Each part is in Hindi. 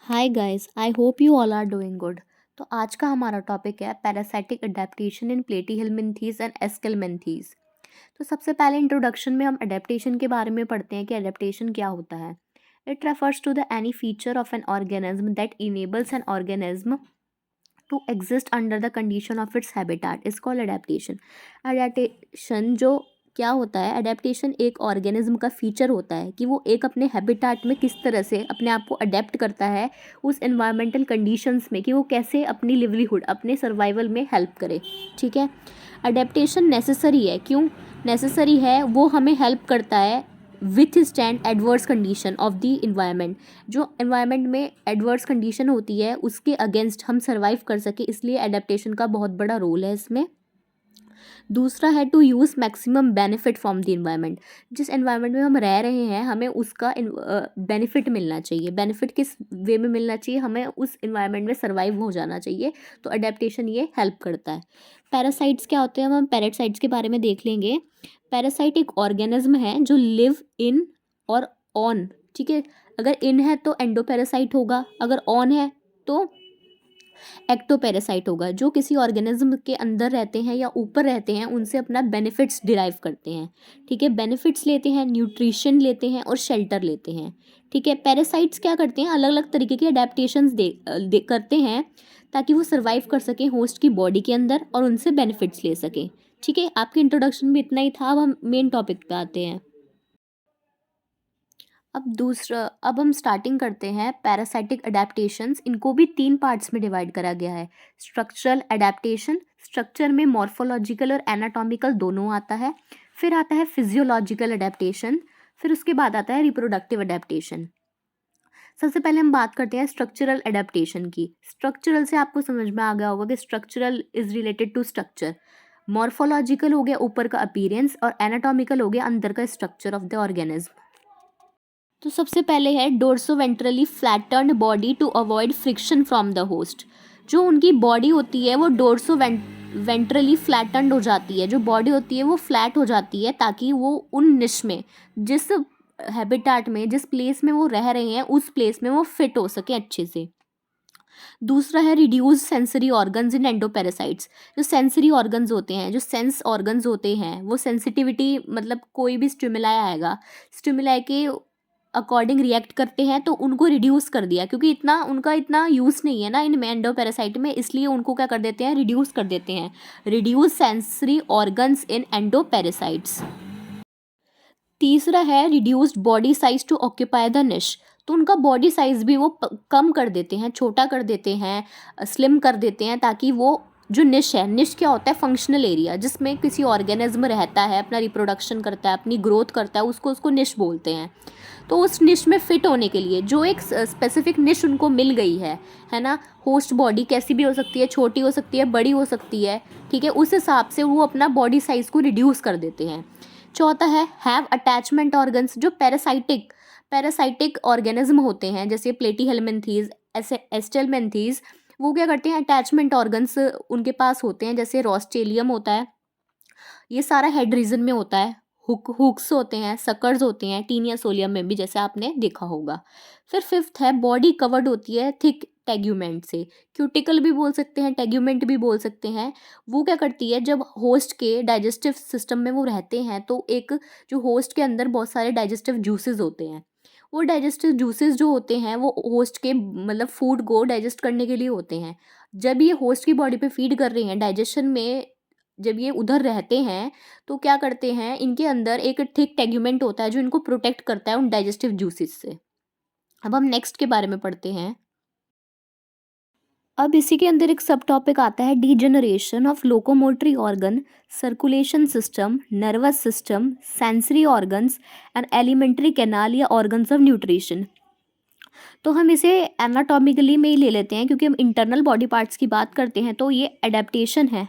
Hi guys, I hope you all are doing good. तो आज का हमारा टॉपिक है parasitic adaptation in platyhelminthes and aschelminthes. तो सबसे पहले इंट्रोडक्शन में हम अडेप्टेशन के बारे में पढ़ते हैं कि अडेप्टेशन क्या होता है। It refers to the any feature of an organism that enables an organism to exist under the condition of its habitat is called adaptation. Adaptation जो क्या होता है, अडेप्टेशन एक ऑर्गेनिज्म का फीचर होता है कि वो एक अपने हैबिटेट में किस तरह से अपने आप को अडेप्ट करता है उस एनवायरमेंटल कंडीशंस में, कि वो कैसे अपनी लिवलीहुड अपने सर्वाइवल में हेल्प करे। ठीक है, अडेप्टेशन नेसेसरी है। क्यों नेसेसरी है? वो हमें हेल्प करता है with stand adverse condition of the environment. जो इन्वायरमेंट में एडवर्स कंडीशन होती है उसके अगेंस्ट हम सर्वाइव कर सके, इसलिए एडेप्टेशन का बहुत बड़ा रोल है इसमें। दूसरा है to use maximum benefit from the environment. जिस एनवायरनमेंट में हम रह रहे हैं हमें उसका बेनिफिट मिलना चाहिए। बेनिफिट किस वे में मिलना चाहिए? हमें उस इन्वायरमेंट में सर्वाइव हो जाना चाहिए। तो अडेप्टेशन ये हेल्प करता है। पैरासाइट्स क्या होते हैं? हम पैरासाइट्स के बारे में देख लेंगे। पैरासाइट एक ऑर्गेनिज्म है जो लिव इन और ऑन। ठीक है, अगर इन है तो एंडोपैरासाइट होगा, अगर ऑन है तो एक्टोपैरासाइट होगा। जो किसी ऑर्गेनिज्म के अंदर रहते हैं या ऊपर रहते हैं उनसे अपना बेनिफिट्स डिराइव करते हैं। ठीक है, बेनिफिट्स लेते हैं, न्यूट्रिशन लेते हैं और शेल्टर लेते हैं। ठीक है, पैरासाइट्स क्या करते हैं? अलग अलग तरीके के अडेप्टेशंस करते हैं ताकि वो सर्वाइव कर सकें होस्ट की बॉडी के अंदर और उनसे बेनिफिट्स ले सकें। ठीक है, आपके इंट्रोडक्शन में इतना ही था। अब हम मेन टॉपिक पे आते हैं। अब हम स्टार्टिंग करते हैं पैरासाइटिक अडेप्टेशंस। इनको भी 3 पार्ट्स में डिवाइड करा गया है। स्ट्रक्चरल अडेप्टेशन, स्ट्रक्चर में मॉर्फोलॉजिकल और एनाटॉमिकल दोनों आता है। फिर आता है फिजियोलॉजिकल अडेप्टेशन, फिर उसके बाद आता है रिप्रोडक्टिव अडेप्टेशन। सबसे पहले हम बात करते हैं स्ट्रक्चरल अडेप्टेशन की। स्ट्रक्चरल से आपको समझ में आ गया होगा कि structural is related to structure. Morphological हो गया ऊपर का अपीयरेंस और एनाटॉमिकल हो गया अंदर का स्ट्रक्चर ऑफ द ऑर्गेनिज्म। तो सबसे पहले है dorsoventrally flattened body to avoid friction from the host. जो उनकी बॉडी होती है वो वेंट्रली फ्लैटन्ड हो जाती है। जो बॉडी होती है वो फ्लैट हो जाती है ताकि वो उन निश में, जिस हैबिटेट में, जिस प्लेस में वो रह रहे हैं उस प्लेस में वो फिट हो सके अच्छे से। दूसरा है reduce sensory organs in endoparasites. जो सेंसरी ऑर्गन्स होते हैं, जो सेंस ऑर्गन्स होते हैं, वो सेंसिटिविटी, मतलब कोई भी स्टिमुलाई आएगा, स्टिमुलाई के अकॉर्डिंग रिएक्ट करते हैं, तो उनको रिड्यूस कर दिया क्योंकि उनका इतना यूज़ नहीं है ना इन एंडोपैरासाइट में, इसलिए उनको क्या कर देते हैं? रिड्यूस कर देते हैं। Reduce sensory organs in endoparasites. तीसरा है reduced body size to occupy the niche. तो उनका बॉडी साइज भी वो कम कर देते हैं, छोटा कर देते हैं, स्लिम कर देते हैं, ताकि वो जो निश है, निश क्या होता है? फंक्शनल एरिया जिसमें किसी ऑर्गेनिज्म रहता है, अपना रिप्रोडक्शन करता है, अपनी ग्रोथ करता है, उसको निश बोलते हैं। तो उस निश में फिट होने के लिए जो एक स्पेसिफिक निश उनको मिल गई है ना। होस्ट बॉडी कैसी भी हो सकती है, छोटी हो सकती है, बड़ी हो सकती है। ठीक है, उस हिसाब से वो अपना बॉडी साइज को रिड्यूस कर देते हैं। चौथा है हैव अटैचमेंट ऑर्गन्स। जो पैरासाइटिक ऑर्गेनिज्म होते हैं जैसे प्लेटीहेल्मिन्थीज, एस्टेलमेंथीज, वो क्या करते हैं? अटैचमेंट ऑर्गन्स उनके पास होते हैं। जैसे रॉस्टेलियम होता है, ये सारा हेड रीजन में होता है। हुक्स होते हैं, सकर्स होते हैं, टीनिया सोलियम में भी, जैसे आपने देखा होगा। फिर फिफ्थ है बॉडी कवर्ड होती है थिक टेग्यूमेंट से। क्यूटिकल भी बोल सकते हैं, टेग्यूमेंट भी बोल सकते हैं। वो क्या करती है? जब होस्ट के डाइजेस्टिव सिस्टम में वो रहते हैं तो एक जो होस्ट के अंदर बहुत सारे डाइजेस्टिव जूसेस होते हैं। वो डाइजेस्टिव जूसेस जो होते हैं वो होस्ट के, मतलब फूड को डाइजेस्ट करने के लिए होते हैं। जब ये होस्ट की बॉडी पे फीड कर रहे हैं, डाइजेशन में जब ये उधर रहते हैं, तो क्या करते हैं? इनके अंदर एक थिक टेग्यूमेंट होता है जो इनको प्रोटेक्ट करता है उन डाइजेस्टिव जूसेस से। अब हम नेक्स्ट के बारे में पढ़ते हैं। अब इसी के अंदर एक सब टॉपिक आता है degeneration of locomotory organ, circulation system, nervous system, sensory organs and alimentary canal या ऑर्गन्स ऑफ न्यूट्रिशन। तो हम इसे एनाटॉमिकली में ही ले लेते हैं क्योंकि हम इंटरनल बॉडी पार्ट्स की बात करते हैं, तो ये एडेप्टेशन है,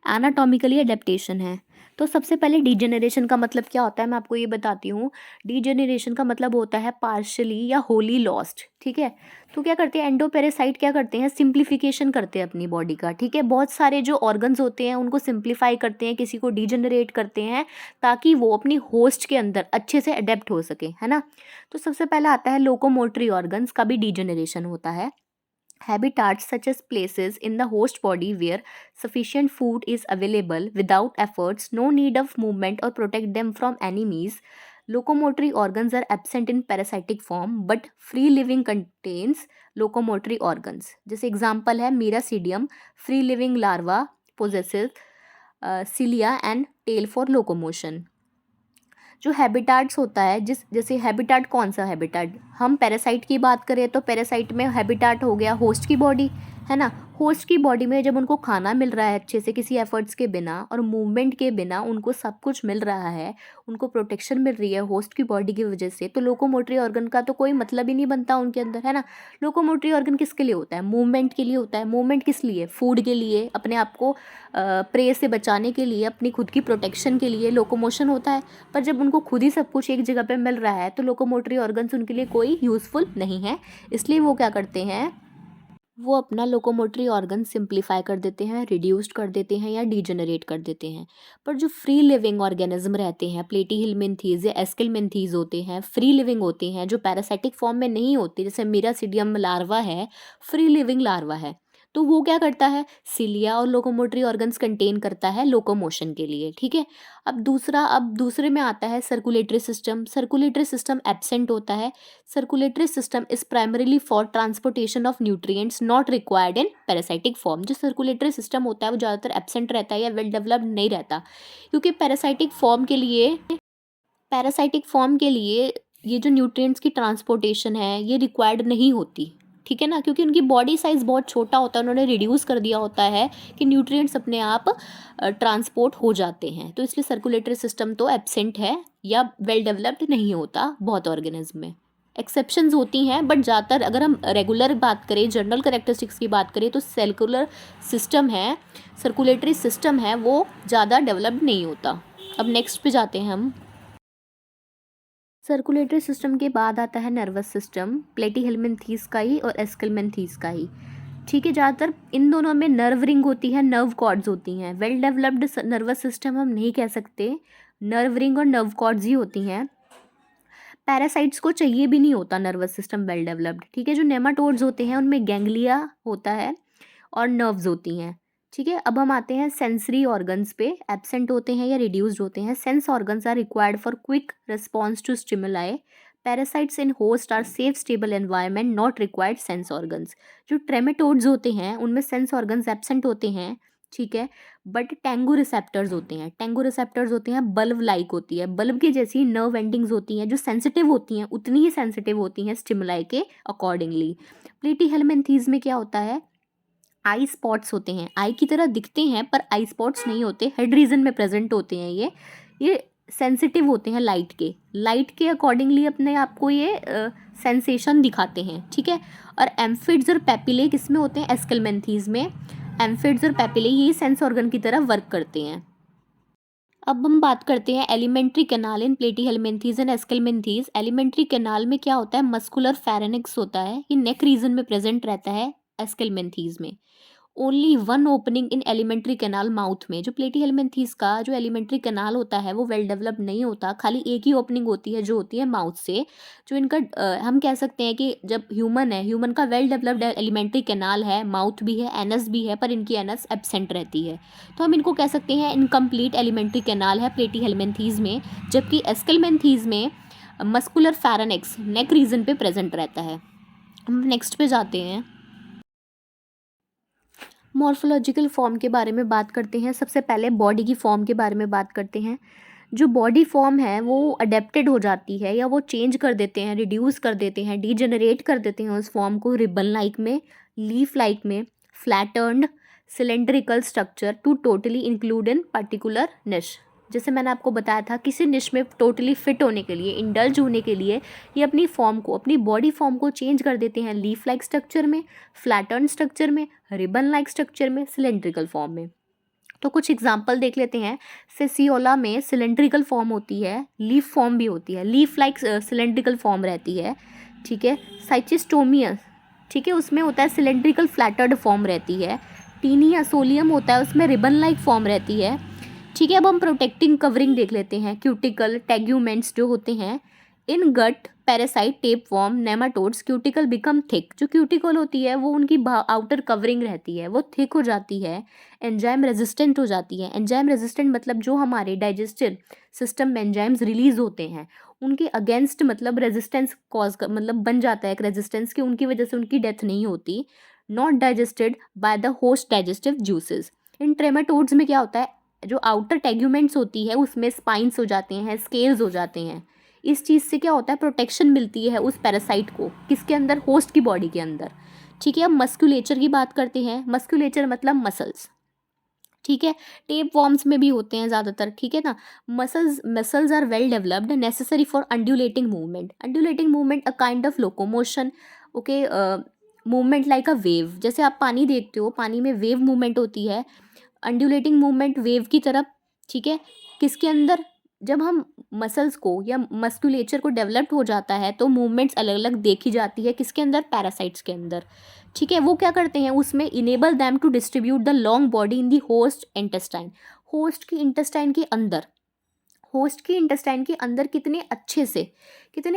एनाटॉमिकली एडेप्टेशन है। तो सबसे पहले डीजेनरेशन का मतलब क्या होता है मैं आपको ये बताती हूँ। डीजेनरेशन का मतलब होता है पार्शियली या होली लॉस्ट, ठीक है। तो क्या करते हैं एंडोपेरासाइट, क्या करते हैं सिंप्लीफिकेशन करते हैं अपनी बॉडी का, ठीक है। बहुत सारे जो ऑर्गन्स होते हैं उनको सिंप्लीफाई करते हैं, किसी को डीजेनरेट करते हैं ताकि वो अपनी होस्ट के अंदर अच्छे से अडेप्ट हो सके, है ना। तो सबसे पहला आता है लोकोमोटरी ऑर्गन्स का भी डीजेनरेशन होता है। Habitats such as places in the host body where sufficient food is available without efforts, no need of movement or protect them from enemies. Locomotory organs are absent in parasitic form, but free living contains locomotory organs. जैसे एग्जाम्पल है miracidium, free living larva possesses cilia and tail for locomotion. जो हैबिटाट्स होता है जैसे हैबिटाट कौन सा हैबिटाट, हम पैरासाइट की बात करें तो पैरासाइट में हैबिटाट हो गया होस्ट की बॉडी, है ना। होस्ट की बॉडी में जब उनको खाना मिल रहा है अच्छे से किसी एफर्ट्स के बिना और मूवमेंट के बिना, उनको सब कुछ मिल रहा है, उनको प्रोटेक्शन मिल रही है होस्ट की बॉडी की वजह से, तो लोकोमोटरी ऑर्गन का तो कोई मतलब ही नहीं बनता उनके अंदर, है ना। लोकोमोटरी ऑर्गन किसके लिए होता है, मूवमेंट के लिए होता है। मूवमेंट किस लिए, फूड के लिए, अपने आप को प्रे से बचाने के लिए, अपनी खुद की प्रोटेक्शन के लिए लोकोमोशन होता है। पर जब उनको खुद ही सब कुछ एक जगह पे मिल रहा है तो लोकोमोटरी ऑर्गन्स उनके लिए कोई यूज़फुल नहीं है, इसलिए वो क्या करते हैं, वो अपना लोकोमोटरी ऑर्गन सिंप्लीफाई कर देते हैं, रिड्यूस्ड कर देते हैं या डीजेनरेट कर देते हैं। पर जो फ्री लिविंग ऑर्गेनिज्म रहते हैं, प्लेटीहेल्मिन्थीज या एस्केल्मिन्थीज होते हैं, फ्री लिविंग होते हैं, जो पैरासाइटिक फॉर्म में नहीं होती, जैसे मीरासीडियम लार्वा है, फ्री लिविंग लार्वा है, तो वो क्या करता है, सिलिया और लोकोमोटरी ऑर्गन्स कंटेन करता है लोकोमोशन के लिए, ठीक है। अब दूसरे में आता है circulatory system. Circulatory system absent होता है। Circulatory system is primarily for transportation of nutrients not required in parasitic form. जो सर्कुलेटरी सिस्टम होता है वो ज़्यादातर एब्सेंट रहता है या वेल डेवलप्ड नहीं रहता, क्योंकि पैरासाइटिक फॉर्म के लिए ये जो न्यूट्रिएंट्स की ट्रांसपोर्टेशन है ये रिक्वायर्ड नहीं होती, ठीक है ना, क्योंकि उनकी बॉडी साइज़ बहुत छोटा होता है, उन्होंने रिड्यूस कर दिया होता है कि न्यूट्रिएंट्स अपने आप ट्रांसपोर्ट हो जाते हैं, तो इसलिए सर्कुलेटरी सिस्टम तो एब्सेंट है या वेल डेवलप्ड नहीं होता बहुत ऑर्गेनिज्म में। एक्सेप्शंस होती हैं, बट ज़्यादातर अगर हम रेगुलर बात करें, जनरल कैरेक्टरिस्टिक्स की बात करें, तो सेलकुलर सिस्टम है, सर्कुलेटरी सिस्टम है, वो ज़्यादा डेवलप्ड नहीं होता। अब नेक्स्ट पे जाते हैं हम। सर्कुलेटरी सिस्टम के बाद आता है नर्वस सिस्टम, प्लेटीहेल्मिन्थीज का ही और एस्केल्मिन्थीज का ही, ठीक है। ज़्यादातर इन दोनों में नर्व रिंग होती है, नर्व कॉर्ड्स होती हैं। वेल डेवलप्ड नर्वस सिस्टम हम नहीं कह सकते, नर्व रिंग और नर्व कॉर्ड्स ही होती हैं। पैरासाइट्स को चाहिए भी नहीं होता नर्वस सिस्टम वेल डेवलप्ड, ठीक है। जो नेमाटोड्स होते हैं उनमें गैंग्लिया होता है और नर्व्स होती हैं, ठीक है। अब हम आते हैं सेंसरी ऑर्गन्स पे, एब्सेंट होते हैं या रिड्यूस्ड होते हैं। Sense organs are required for quick response to stimuli. Parasites in host are safe stable environment not required sense organs. जो ट्रेमेटोड्स होते हैं उनमें सेंस ऑर्गन्स एब्सेंट होते हैं, ठीक है, बट टेंगो रिसेप्टर्स होते हैं। टेंगो रिसेप्टर्स होते हैं, बल्ब लाइक होती है, बल्ब की जैसी नर्व एंडिंग्स होती हैं जो सेंसिटिव होती हैं, उतनी ही सेंसिटिव होती हैं स्टिमुलाई के अकॉर्डिंगली। प्लेटीहेल्मिन्थीज में क्या होता है, आई स्पॉट्स होते हैं, आई की तरह दिखते हैं पर आई स्पॉट्स नहीं होते, हेड रीजन में प्रेजेंट होते हैं। ये सेंसिटिव होते हैं लाइट के अकॉर्डिंगली अपने आप को ये सेंसेशन दिखाते हैं, ठीक है। और एम्फिड्स और पेपिले किस में होते हैं, एस्केल्मेंथीज में। एम्फिड्स और पेपिले ये सेंस ऑर्गन की तरह वर्क करते हैं। अब हम बात करते हैं alimentary canal in platyhelminthes and aschelminthes. Alimentary canal में क्या होता है, मस्कुलर फेरेनिक्स होता है, ये नेक रीजन में प्रेजेंट रहता है एस्केल्मेंथीज में। Only one opening in alimentary canal mouth में। जो प्लेटीहेल्मिन्थीज का जो एलिमेंट्री कैनाल होता है वो वेल डेवलप नहीं होता, खाली एक ही ओपनिंग होती है जो होती है माउथ से। जो इनका हम कह सकते हैं कि जब ह्यूमन का वेल डेवलप्ड एलिमेंट्री कैनाल है, माउथ भी है, एनस भी है, पर इनकी एनस एब्सेंट रहती है, तो हम इनको कह सकते हैं इनकम्प्लीट एलिमेंट्री कैनाल है प्लेटीहेल्मिन्थीज में। जबकि एस्केल्मेंथीज में मस्कुलर फेरेनिक्स नेक रीजन पे प्रेजेंट रहता है। हम नेक्स्ट पे जाते हैं, मॉर्फोलॉजिकल फॉर्म के बारे में बात करते हैं। सबसे पहले बॉडी की फॉर्म के बारे में बात करते हैं। जो बॉडी फॉर्म है वो अडेप्टेड हो जाती है या वो चेंज कर देते हैं, रिड्यूस कर देते हैं, डीजेनरेट कर देते हैं उस फॉर्म को रिबन लाइक में, लीफ लाइक में, flattened cylindrical structure to totally include in particular niche. जैसे मैंने आपको बताया था, किसी निश में टोटली फिट होने के लिए, इंडल्ज होने के लिए ये अपनी बॉडी फॉर्म को चेंज कर देते हैं लीफ लाइक स्ट्रक्चर में, फ्लैटर्न स्ट्रक्चर में, रिबन लाइक स्ट्रक्चर में, सिलेंड्रिकल फॉर्म में। तो कुछ एग्जाम्पल देख लेते हैं। फेसियोला में सिलेंड्रिकल फॉर्म होती है, लीफ फॉर्म भी होती है, लीफ लाइक सिलेंड्रिकल फॉर्म रहती है, ठीक है। साइचिस्टोमियस, ठीक है, उसमें होता है सिलेंड्रिकल फ्लैटर्ड फॉर्म रहती है। टीनिया सोलियम होता है, उसमें रिबन लाइक फॉर्म रहती है, ठीक है। अब हम प्रोटेक्टिंग कवरिंग देख लेते हैं। क्यूटिकल, टेग्यूमेंट्स जो होते हैं। In gut parasite, tapeworm, nematodes, cuticle become thick. जो क्यूटिकल होती है वो उनकी आउटर कवरिंग रहती है, वो थिक हो जाती है, एंजाइम रेजिस्टेंट हो जाती है। एंजाइम रेजिस्टेंट मतलब जो हमारे डाइजेस्टिव सिस्टम में एंजाइम्स रिलीज होते हैं उनके अगेंस्ट, मतलब रेजिस्टेंस कॉज कर, मतलब बन जाता है एक रेजिस्टेंस की, उनकी वजह से उनकी डेथ नहीं होती। Not digested by the host digestive juices. इन ट्रेमाटोड्स में क्या होता है, जो आउटर टेग्यूमेंट्स होती है उसमें स्पाइंस हो जाते हैं, स्केल्स हो जाते हैं। इस चीज़ से क्या होता है, प्रोटेक्शन मिलती है उस पैरासाइट को, किसके अंदर, होस्ट की बॉडी के अंदर, ठीक है। अब मस्कुलेचर की बात करते हैं। मस्कुलेचर मतलब मसल्स, ठीक है। टेप वॉर्म्स में भी होते हैं ज़्यादातर, ठीक है ना। Muscles are well developed, necessary for undulating movement. Undulating movement a kind of locomotion, okay, movement like a wave. जैसे आप पानी देखते हो, पानी में वेव मूवमेंट होती है, अंडुलेटिंग मूवमेंट वेव की तरफ, ठीक है। किसके अंदर, जब हम मसल्स को या मस्कुलेचर को डेवलप्ड हो जाता है तो मूवमेंट्स अलग अलग देखी जाती है, किसके अंदर, पैरासाइट्स के अंदर, ठीक है। वो क्या करते हैं, उसमें enable them to distribute the long body in the host intestine. Host की इंटेस्टाइन के अंदर कितने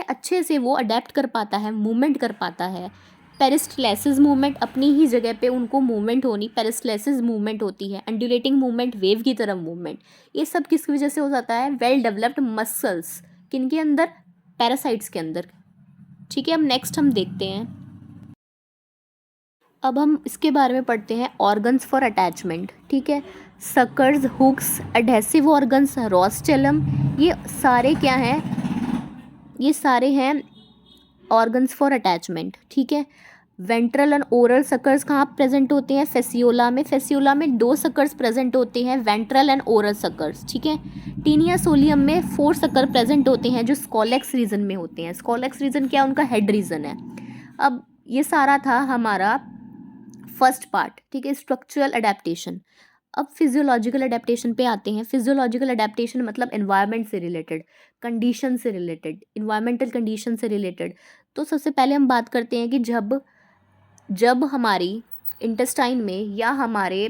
अच्छे से वो अडेप्ट कर पाता है, मूवमेंट कर पाता है। पेरिस्टलेसिस मूवमेंट, अपनी ही जगह पे उनको मूवमेंट होनी, पेरिस्टलेसिस मूवमेंट होती है। अंडुलेटिंग मूवमेंट, वेव की तरफ मूवमेंट। ये सब किसकी वजह से हो जाता है, वेल डेवलप्ड मसल्स, किनके अंदर, पैरासाइट्स के अंदर, ठीक है। अब नेक्स्ट हम देखते हैं, अब हम इसके बारे में पढ़ते हैं, ऑर्गन्स फॉर अटैचमेंट, ठीक है। Suckers, hooks, adhesive organs, rostellum, ये सारे क्या हैं, ये सारे हैं ऑर्गन्स फॉर अटैचमेंट, ठीक है। वेंट्रल एंड ओरल सकर्स कहाँ प्रेजेंट होते हैं, फेसियोला में। फेसियोला में 2 सकर्स प्रेजेंट होते हैं, वेंट्रल एंड ओरल सकर्स, ठीक है। टीनिया सोलियम में 4 सक्कर प्रेजेंट होते हैं जो स्कॉलेक्स रीजन में होते हैं। स्कॉलेक्स रीजन क्या, उनका हेड रीजन है। अब ये सारा था हमारा फर्स्ट पार्ट, ठीक है, स्ट्रक्चरल अडेप्टेशन। अब फिजियोलॉजिकल अडेप्टेशन पे आते हैं। फिजियोलॉजिकल अडेप्टेशन मतलब एनवायरनमेंट से रिलेटेड, कंडीशन से रिलेटेड, इन्वायरमेंटल कंडीशन से रिलेटेड। तो सबसे पहले हम बात करते हैं कि जब हमारी इंटेस्टाइन में या हमारे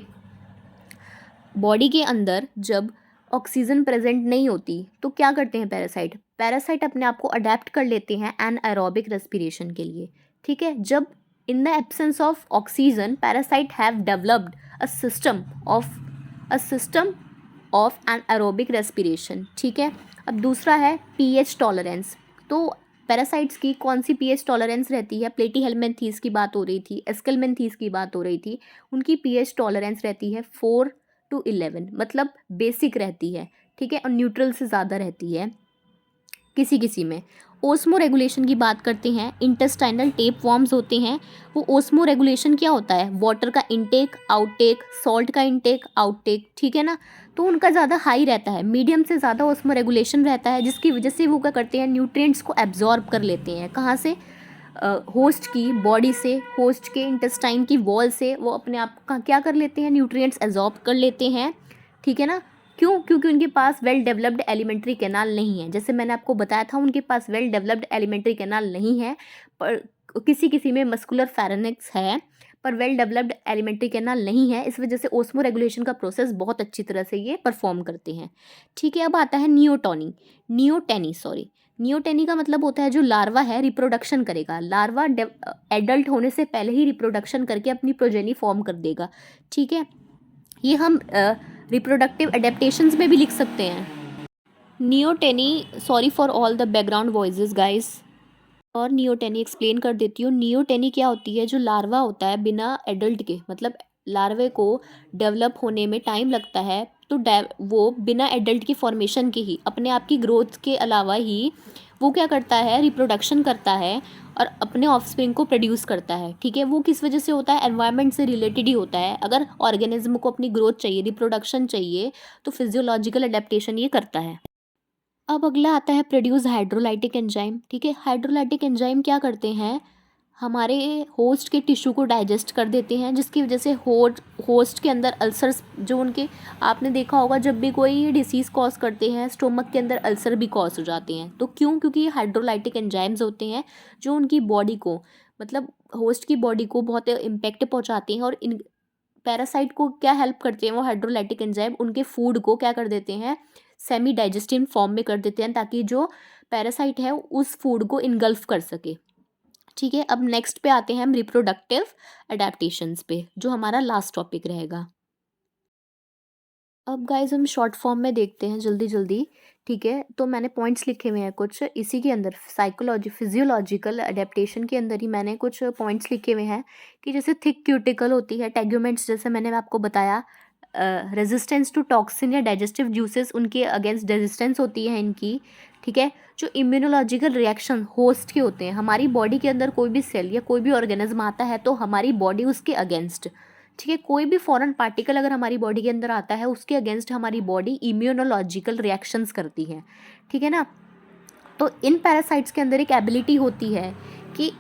बॉडी के अंदर जब ऑक्सीजन प्रेजेंट नहीं होती तो क्या करते हैं पैरासाइट अपने आप को अडेप्ट कर लेते हैं एनाएरोबिक रेस्पिरेशन के लिए, ठीक है। जब in the absence of oxygen parasite have developed a system of anaerobic respiration, ठीक है। अब दूसरा है पीएच टॉलरेंस। तो पैरासाइट्स की कौन सी पीएच टॉलरेंस रहती है, प्लेटीहेल्मिन्थीस की बात हो रही थी, एस्केल्मिन्थीस की बात हो रही थी, उनकी पीएच टॉलरेंस रहती है 4 to 11, मतलब बेसिक रहती है, ठीक है, और न्यूट्रल से ज़्यादा रहती है किसी किसी में। ओस्मो रेगुलेशन की बात करते हैं। इंटेस्टाइनल टेप वॉर्म्स होते हैं, वो ओस्मो रेगुलेशन क्या होता है, वाटर का इनटेक आउटटेक, सॉल्ट का इनटेक आउटटेक, ठीक है ना। तो उनका ज़्यादा हाई रहता है, मीडियम से ज़्यादा ओस्मो रेगुलेशन रहता है, जिसकी वजह से वो क्या करते हैं, न्यूट्रिएंट्स को एब्जॉर्ब कर लेते हैं। कहाँ से, होस्ट की बॉडी से, होस्ट के इंटेस्टाइन की वॉल से वो अपने आप का क्या कर लेते हैं, न्यूट्रिएंट्स एब्जॉर्ब कर लेते हैं, ठीक है ना। क्यों, क्योंकि उनके पास वेल डेवलप्ड एलिमेंट्री कैनाल नहीं है। जैसे मैंने आपको बताया था उनके पास वेल डेवलप्ड एलिमेंट्री कैनाल नहीं है, पर किसी किसी में मस्कुलर फेरेंक्स है, पर वेल डेवलप्ड एलिमेंट्री कैनाल नहीं है। इस वजह से ओस्मो रेगुलेशन का प्रोसेस बहुत अच्छी तरह से ये परफॉर्म करते हैं, ठीक है। अब आता है नियोटेनी का मतलब होता है जो लार्वा है रिप्रोडक्शन करेगा। लार्वा एडल्ट होने से पहले ही रिप्रोडक्शन करके अपनी प्रोजेनी फॉर्म कर देगा, ठीक है। ये हम रिप्रोडक्टिव अडेप्टेशंस में भी लिख सकते हैं। Neoteny, sorry for all the background voices guys, और नियोटेनी एक्सप्लेन कर देती हूँ। नियोटेनी क्या होती है, जो लार्वा होता है बिना एडल्ट के, मतलब लार्वे को डेवलप होने में टाइम लगता है, तो वो बिना एडल्ट की फॉर्मेशन के ही अपने आप की ग्रोथ के अलावा ही वो क्या करता है, रिप्रोडक्शन करता है और अपने ऑफस्प्रिंग को प्रोड्यूस करता है, ठीक है। वो किस वजह से होता है, एनवायरनमेंट से रिलेटेड ही होता है। अगर ऑर्गेनिज्म को अपनी ग्रोथ चाहिए, रिप्रोडक्शन चाहिए, तो फिजियोलॉजिकल अडेप्टेशन ये करता है। अब अगला आता है प्रोड्यूस हाइड्रोलाइटिक एंजाइम, ठीक है। हाइड्रोलाइटिक एंजाइम क्या करते हैं, हमारे होस्ट के टिश्यू को डाइजेस्ट कर देते हैं, जिसकी वजह से होस्ट के अंदर अल्सर्स जो उनके, आपने देखा होगा जब भी कोई डिसीज़ कॉज करते हैं स्टोमक के अंदर अल्सर भी कॉज हो जाते हैं। तो क्यों? क्योंकि ये हाइड्रोलाइटिक एंजाइम्स होते हैं जो उनकी बॉडी को, मतलब होस्ट की बॉडी को बहुत इम्पैक्ट पहुंचाते हैं। और इन पैरासाइट को क्या हेल्प करते हैं वो हाइड्रोलाइटिक एंजाइम, उनके फूड को क्या कर देते हैं, सेमी डाइजेस्टिव फॉर्म में कर देते हैं, ताकि जो पैरासाइट है उस फूड को इनगल्फ कर सके। ठीक है, अब नेक्स्ट पे आते हैं हम रिप्रोडक्टिव अडेप्टेशंस पे, जो हमारा लास्ट टॉपिक रहेगा। अब गाइज हम शॉर्ट फॉर्म में देखते हैं जल्दी जल्दी। ठीक है, तो मैंने पॉइंट्स लिखे हुए हैं कुछ इसी के अंदर, साइकोलॉजी फिजियोलॉजिकल अडेप्टेशन के अंदर ही मैंने कुछ पॉइंट्स लिखे हुए हैं कि जैसे थिक क्यूटिकल होती है, टेग्यूमेंट्स जैसे मैंने आपको बताया, रेजिस्टेंस टू टॉक्सिन या डाइजेस्टिव जूसेस, उनके अगेंस्ट रेजिस्टेंस होती है इनकी। ठीक है, जो इम्यूनोलॉजिकल रिएक्शन होस्ट के होते हैं, हमारी बॉडी के अंदर कोई भी सेल या कोई भी ऑर्गेनिज्म आता है तो हमारी बॉडी उसके अगेंस्ट, ठीक है, कोई भी फॉरेन पार्टिकल अगर हमारी बॉडी के अंदर आता है उसके अगेंस्ट हमारी बॉडी इम्यूनोलॉजिकल रिएक्शंस करती है। ठीक है ना। तो इन पैरासाइट्स के अंदर एक एबिलिटी होती है कि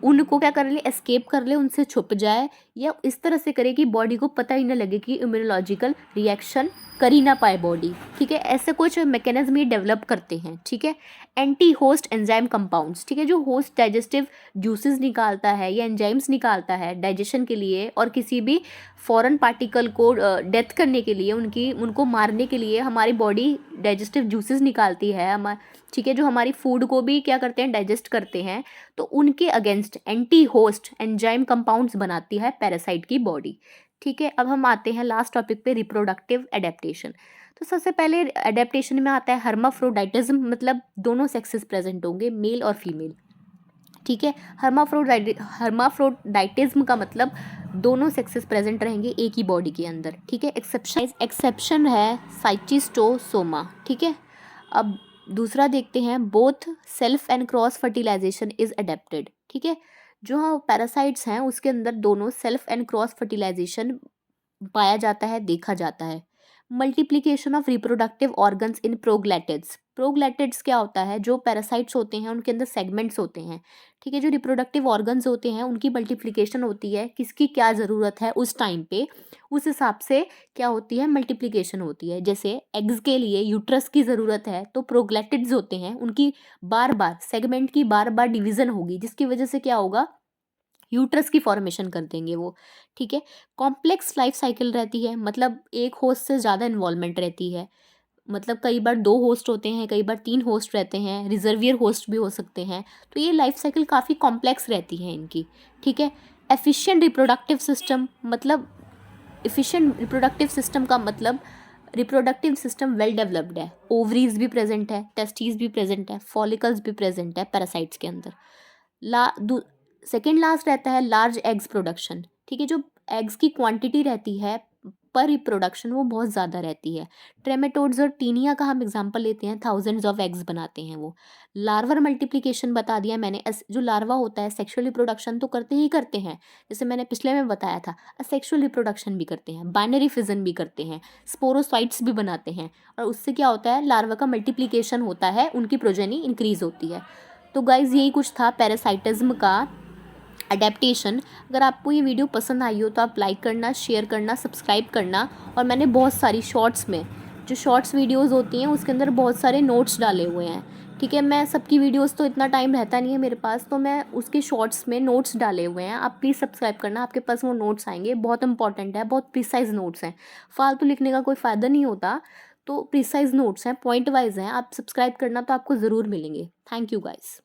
उनको क्या कर ले, एस्केप कर ले, उनसे छुप जाए, या इस तरह से करे कि बॉडी को पता ही ना लगे कि इम्यूनोलॉजिकल रिएक्शन कर ही ना पाए बॉडी। ठीक है, ऐसे कुछ मैकेनिज्म ये डेवलप करते हैं। ठीक है, एंटी होस्ट एंजाइम कंपाउंड्स, ठीक है, जो होस्ट डाइजेस्टिव जूसेस निकालता है या एंजाइम्स निकालता है डाइजेशन के लिए और किसी भी फॉरेन पार्टिकल को डेथ करने के लिए, उनको मारने के लिए हमारी बॉडी डाइजेस्टिव जूसेस निकालती है। ठीक है, जो हमारी फूड को भी क्या करते हैं, डाइजेस्ट करते हैं। तो उनके against anti host enzyme compounds बनाती है पैरासाइट की बॉडी। ठीक है, अब हम आते हैं लास्ट टॉपिक पे, रिप्रोडक्टिव एडेप्टेशन। तो सबसे पहले एडेप्टेशन में आता है हर्माफ्रोडाइटिज्म, मतलब दोनों सेक्सेस प्रेजेंट होंगे, मेल और फीमेल। ठीक है, हर्माफ्रोडाइटिज्म का मतलब दोनों सेक्सेस प्रेजेंट रहेंगे एक ही बॉडी के अंदर। ठीक है, एक्सेप्शन है साइटोसोमा। ठीक है, अब दूसरा देखते हैं, both self and cross fertilization is adapted. ठीक है, जो पैरासाइट्स हैं उसके अंदर दोनों सेल्फ एंड क्रॉस फर्टिलाइजेशन पाया जाता है, देखा जाता है। Multiplication of reproductive organs in proglottids. Proglottids क्या होता है, जो पैरासाइट्स होते हैं उनके अंदर सेगमेंट्स होते हैं। ठीक है, जो रिप्रोडक्टिव ऑर्गन्स होते हैं उनकी मल्टीप्लिकेशन होती है, किसकी क्या ज़रूरत है उस टाइम पे, उस हिसाब से क्या होती है, मल्टीप्लिकेशन होती है। जैसे एग्स के लिए यूट्रस की ज़रूरत है तो प्रोग्लैटिड्स होते हैं, उनकी बार बार सेगमेंट की बार बार डिवीज़न होगी, जिसकी वजह से क्या होगा, यूट्रस की फॉर्मेशन कर देंगे वो। ठीक है, कॉम्प्लेक्स लाइफ साइकिल रहती है, मतलब एक होस्ट से ज़्यादा इन्वॉल्वमेंट रहती है, मतलब कई बार 2 होस्ट होते हैं, कई बार 3 होस्ट रहते हैं, रिजर्वियर होस्ट भी हो सकते हैं। तो ये लाइफ साइकिल काफ़ी कॉम्प्लेक्स रहती है इनकी। ठीक है, एफिशिएंट रिप्रोडक्टिव सिस्टम, मतलब एफिशिएंट रिप्रोडक्टिव सिस्टम का मतलब रिप्रोडक्टिव सिस्टम वेल डेवलप्ड है, ओवरीज भी प्रेजेंट है, टेस्टिस भी प्रेजेंट है, फॉलिकल्स भी प्रेजेंट है पैरासाइट्स के अंदर। सेकेंड लास्ट रहता है लार्ज एग्स प्रोडक्शन। ठीक है, जो एग्स की क्वांटिटी रहती है पर रिप्रोडक्शन वो बहुत ज़्यादा रहती है। ट्रेमेटोड्स और टीनिया का हम एग्जांपल लेते हैं, थाउजेंड्स ऑफ एग्स बनाते हैं वो। लार्वर मल्टीप्लिकेशन बता दिया मैंने, जो लार्वा होता है सेक्सुअल रिप्रोडक्शन तो करते ही करते हैं, जैसे मैंने पिछले में बताया था, असेक्सुअल रिप्रोडक्शन भी करते हैं, बाइनरी फिजन भी करते हैं, स्पोरोसाइट्स भी बनाते हैं, और उससे क्या होता है, लार्वा का मल्टीप्लिकेशन होता है, उनकी प्रोजेनी इंक्रीज होती है। तो गाइज यही कुछ था पैरासाइटिज्म का अडेप्टेशन। अगर आपको ये वीडियो पसंद आई हो तो आप लाइक करना, शेयर करना, सब्सक्राइब करना। और मैंने बहुत सारी शॉर्ट्स में, जो शॉर्ट्स वीडियोस होती हैं उसके अंदर बहुत सारे नोट्स डाले हुए हैं। ठीक है, मैं सबकी वीडियोस तो इतना टाइम रहता नहीं है मेरे पास, तो मैं उसके शॉर्ट्स में नोट्स डाले हुए हैं, आप प्लीज़ सब्सक्राइब करना, आपके पास वो नोट्स आएंगे। बहुत इंपॉर्टेंट है, बहुत प्रिसाइज नोट्स हैं, फालतू लिखने का कोई फ़ायदा नहीं होता, तो प्रिसाइज नोट्स हैं, पॉइंट वाइज हैं, आप सब्सक्राइब करना तो आपको ज़रूर मिलेंगे। Thank you guys.